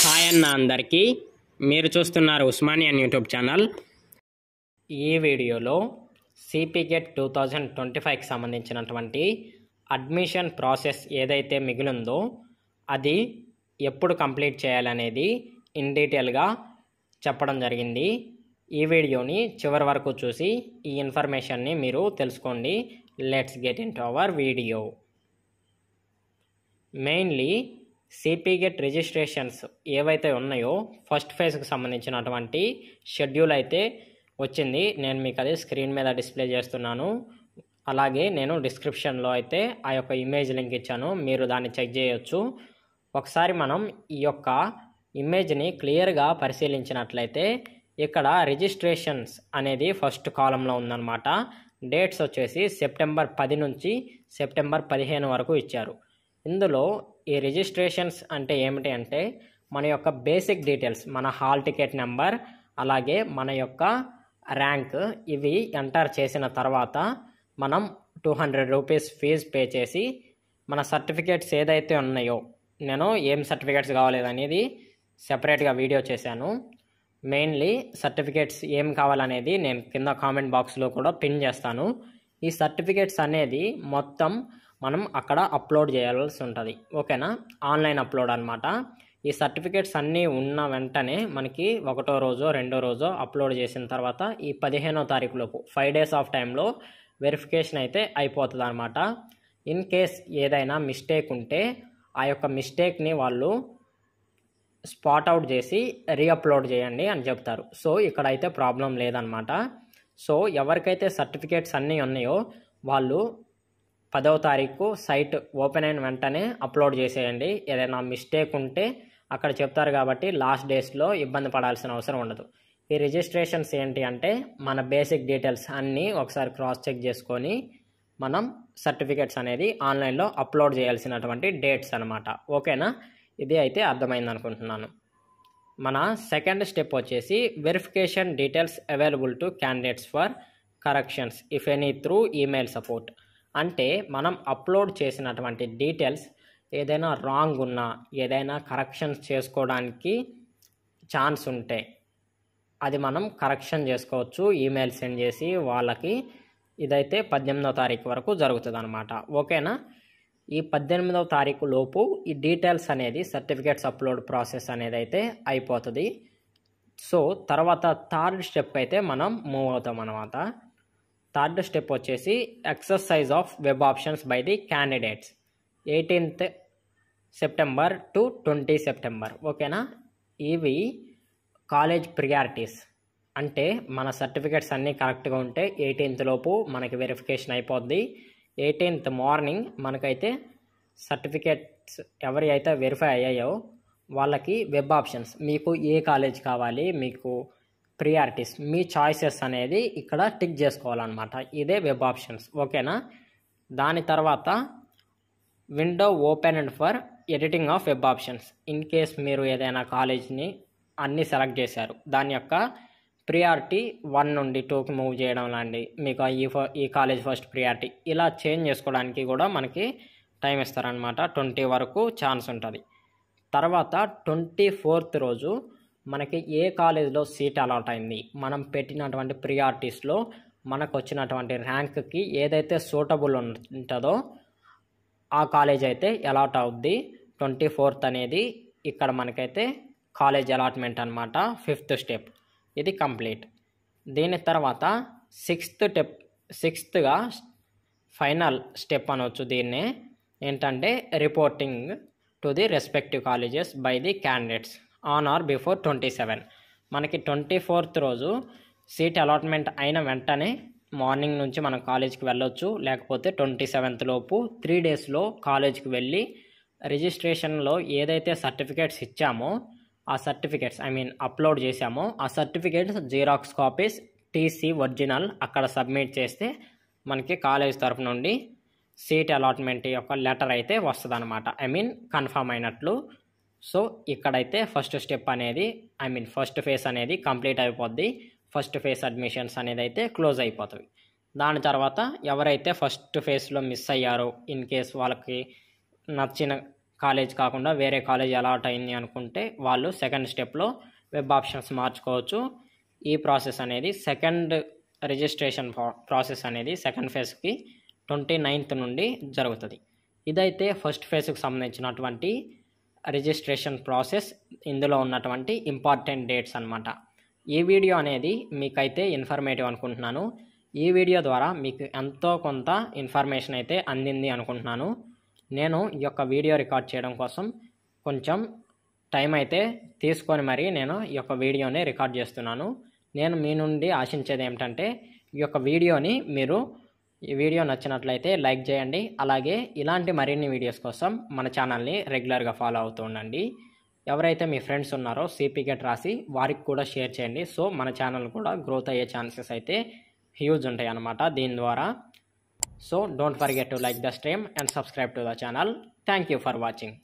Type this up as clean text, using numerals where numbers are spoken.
Hi అన్న అందరికీ, మీరు చూస్తున్నారు ఉస్మానియన్ యూట్యూబ్ ఛానల్. ఈ వీడియోలో సిపిగెట్ 2025కి సంబంధించినటువంటి అడ్మిషన్ ప్రాసెస్ ఏదైతే మిగిలిందో అది ఎప్పుడు కంప్లీట్ చేయాలనేది ఇన్ డీటెయిల్గా చెప్పడం జరిగింది. ఈ వీడియోని చివరి వరకు చూసి ఈ ఇన్ఫర్మేషన్ని మీరు తెలుసుకోండి. Let's get in to our video. Mainly సిపిగెట్ registrations ఏవైతే ఉన్నాయో ఫస్ట్ ఫేజ్కి సంబంధించినటువంటి షెడ్యూల్ అయితే వచ్చింది. నేను మీకు అది స్క్రీన్ మీద డిస్ప్లే చేస్తున్నాను. అలాగే నేను డిస్క్రిప్షన్లో అయితే ఆ యొక్క ఇమేజ్ లింక్ ఇచ్చాను, మీరు దాన్ని చెక్ చేయొచ్చు. ఒకసారి మనం ఈ యొక్క ఇమేజ్ని క్లియర్గా పరిశీలించినట్లయితే ఇక్కడ రిజిస్ట్రేషన్స్ అనేది ఫస్ట్ కాలంలో ఉందన్నమాట. డేట్స్ వచ్చేసి సెప్టెంబర్ 10 నుంచి సెప్టెంబర్ 15 వరకు ఇచ్చారు. ఇందులో ఈ రిజిస్ట్రేషన్స్ అంటే ఏమిటి అంటే మన యొక్క బేసిక్ డీటెయిల్స్, మన హాల్ టికెట్ నెంబర్, అలాగే మన యొక్క ర్యాంక్, ఇవి ఎంటర్ చేసిన తర్వాత మనం 200 రూపీస్ ఫీజు పే చేసి మన సర్టిఫికేట్స్ ఏదైతే ఉన్నాయో, నేను ఏం సర్టిఫికేట్స్ కావాలనేది సెపరేట్గా వీడియో చేశాను. మెయిన్లీ సర్టిఫికేట్స్ ఏం కావాలనేది నేను కింద కామెంట్ బాక్స్లో కూడా పిన్ చేస్తాను. ఈ సర్టిఫికేట్స్ అనేది మొత్తం మనం అక్కడ అప్లోడ్ చేయాల్సి ఉంటుంది, ఓకేనా? ఆన్లైన్ అప్లోడ్ అనమాట. ఈ సర్టిఫికేట్స్ అన్నీ ఉన్న వెంటనే మనకి ఒకటో రోజో రెండో రోజో అప్లోడ్ చేసిన తర్వాత ఈ 15వ తారీఖు లోపు 5 డేస్ ఆఫ్ టైంలో వెరిఫికేషన్ అయితే అయిపోతుంది అనమాట. ఇన్ కేస్ ఏదైనా మిస్టేక్ ఉంటే ఆ యొక్క మిస్టేక్ని వాళ్ళు స్పాట్ అవుట్ చేసి రీఅప్లోడ్ చేయండి అని చెప్తారు. సో ఇక్కడైతే ప్రాబ్లం లేదనమాట. సో ఎవరికైతే సర్టిఫికేట్స్ అన్నీ ఉన్నాయో వాళ్ళు 10వ తారీఖు సైట్ ఓపెన్ అయిన వెంటనే అప్లోడ్ చేసేయండి. ఏదైనా మిస్టేక్ ఉంటే అక్కడ చెప్తారు కాబట్టి లాస్ట్ డేస్లో ఇబ్బంది పడాల్సిన అవసరం ఉండదు. ఈ రిజిస్ట్రేషన్స్ ఏంటి అంటే మన బేసిక్ డీటెయిల్స్ అన్నీ ఒకసారి క్రాస్ చెక్ చేసుకొని మనం సర్టిఫికేట్స్ అనేది ఆన్లైన్లో అప్లోడ్ చేయాల్సినటువంటి డేట్స్ అనమాట, ఓకేనా? ఇది అయితే అర్థమైంది అనుకుంటున్నాను. మన సెకండ్ స్టెప్ వచ్చేసి verification details available to candidates for corrections if any through email support. అంటే మనం అప్లోడ్ చేసినటువంటి డీటెయిల్స్ ఏదైనా రాంగ్ ఉన్నా, ఏదైనా కరెక్షన్స్ చేసుకోవడానికి ఛాన్స్ ఉంటే అది మనం కరెక్షన్ చేసుకోవచ్చు ఈమెయిల్ సెండ్ చేసి వాళ్ళకి. ఇదైతే 18వ తారీఖు వరకు జరుగుతుంది అనమాట, ఓకేనా? ఈ 18వ తారీఖు లోపు ఈ డీటెయిల్స్ అనేది సర్టిఫికేట్స్ అప్లోడ్ ప్రాసెస్ అనేది అయితే అయిపోతుంది. సో తర్వాత థర్డ్ స్టెప్ అయితే మనం మూవ్ అవుతాం అనమాట. థర్డ్ స్టెప్ వచ్చేసి exercise of web options by the candidates 18th September to 20 September, ఓకేనా? ఇవి కాలేజ్ ప్రియారిటీస్. అంటే మన సర్టిఫికేట్స్ అన్నీ కరెక్ట్గా ఉంటే 18th లోపు మనకి వెరిఫికేషన్ అయిపోద్ది. 18th మార్నింగ్ మనకైతే సర్టిఫికేట్స్ ఎవరి అయితే వెరిఫై అయ్యాయో వాళ్ళకి వెబ్ ఆప్షన్స్, మీకు ఏ కాలేజ్ కావాలి, మీకు ప్రియారిటీస్, మీ చాయిసెస్ అనేది ఇక్కడ టిక్ చేసుకోవాలన్నమాట. ఇదే వెబ్ ఆప్షన్స్, ఓకేనా? దాని తర్వాత window open for editing of web options. In case మీరు ఏదైనా కాలేజ్ని అన్నీ సెలెక్ట్ చేశారు, దాని యొక్క ప్రియారిటీ 1 నుండి 2కి మూవ్ చేయడం లాంటి, మీకు ఈ కాలేజ్ ఫస్ట్ ప్రియారిటీ ఇలా చేంజ్ చేసుకోవడానికి కూడా మనకి టైం ఇస్తారనమాట. 20 వరకు ఛాన్స్ ఉంటుంది. తర్వాత 24th రోజు మనకి ఏ కాలేజ్లో సీట్ అలాట్ అయింది, మనం పెట్టినటువంటి ప్రియారిటీస్లో మనకు వచ్చినటువంటి ర్యాంక్కి ఏదైతే సూటబుల్ ఉంటుందో ఆ కాలేజ్ అయితే అలాట్ అవుద్ది. 24th అనేది ఇక్కడ మనకైతే కాలేజ్ అలాట్మెంట్ అనమాట. 5th స్టెప్ ఇది కంప్లీట్. దీని తర్వాత 6th ఫైనల్ స్టెప్ అనవచ్చు దీన్నే. ఏంటంటే reporting to the respective colleges by the candidates on are before 27. మనకి 24th రోజు సీట్ అలాట్మెంట్ అయిన వెంటనే మార్నింగ్ నుంచి మనం కాలేజ్కి వెళ్ళొచ్చు, లేకపోతే 27th లోపు 3 డేస్లో కాలేజ్కి వెళ్ళి రిజిస్ట్రేషన్లో ఏదైతే సర్టిఫికేట్స్ ఇచ్చామో ఆ సర్టిఫికేట్స్ అప్లోడ్ చేశామో ఆ certificates xerox copies, TC original అక్కడ సబ్మిట్ చేస్తే మనకి కాలేజ్ తరఫు నుండి సీట్ అలాట్మెంట్ యొక్క లెటర్ అయితే వస్తుంది అనమాట, కన్ఫర్మ్ అయినట్లు. సో ఇక్కడైతే ఫస్ట్ స్టెప్ అనేది ఫస్ట్ ఫేజ్ అనేది కంప్లీట్ అయిపోద్ది. ఫస్ట్ ఫేజ్ అడ్మిషన్స్ అనేది అయితే క్లోజ్ అయిపోతుంది. దాని తర్వాత ఎవరైతే ఫస్ట్ ఫేజ్లో మిస్ అయ్యారో, ఇన్ కేస్ వాళ్ళకి నచ్చిన కాలేజ్ కాకుండా వేరే కాలేజ్ అలాట్ అయింది అనుకుంటే వాళ్ళు సెకండ్ స్టెప్లో వెబ్ ఆప్షన్స్ మార్చుకోవచ్చు. ఈ ప్రాసెస్ అనేది సెకండ్ రిజిస్ట్రేషన్ ప్రాసెస్ అనేది సెకండ్ ఫేజ్కి 29th నుండి జరుగుతుంది. ఇదైతే ఫస్ట్ ఫేజ్కి సంబంధించినటువంటి రిజిస్ట్రేషన్ ప్రాసెస్. ఇందులో ఉన్నటువంటి ఇంపార్టెంట్ డేట్స్ అన్నమాట. ఈ వీడియో అనేది మీకైతే ఇన్ఫర్మేటివ్ అనుకుంటున్నాను. ఈ వీడియో ద్వారా మీకు ఎంతో కొంత ఇన్ఫర్మేషన్ అయితే అందింది అనుకుంటున్నాను. నేను ఈ యొక్క వీడియో రికార్డ్ చేయడం కోసం కొంచెం టైం అయితే తీసుకొని మరీ నేను ఈ యొక్క వీడియోని రికార్డ్ చేస్తున్నాను. నేను మీ నుండి ఆశించేది ఏమిటంటే ఈ యొక్క వీడియోని మీరు ఈ వీడియో నచ్చినట్లయితే లైక్ చేయండి. అలాగే ఇలాంటి మరిన్ని వీడియోస్ కోసం మన ఛానల్ని రెగ్యులర్గా ఫాలో అవుతూ ఉండండి. ఎవరైతే మీ ఫ్రెండ్స్ ఉన్నారో సిపి గెట్ రాసి వారికి కూడా షేర్ చేయండి. సో మన ఛానల్ కూడా గ్రోత్ అయ్యే ఛాన్సెస్ అయితే హ్యూజ్ ఉంటాయి అన్నమాట దీని ద్వారా. So don't forget to like the stream and subscribe to the channel. Thank you for watching.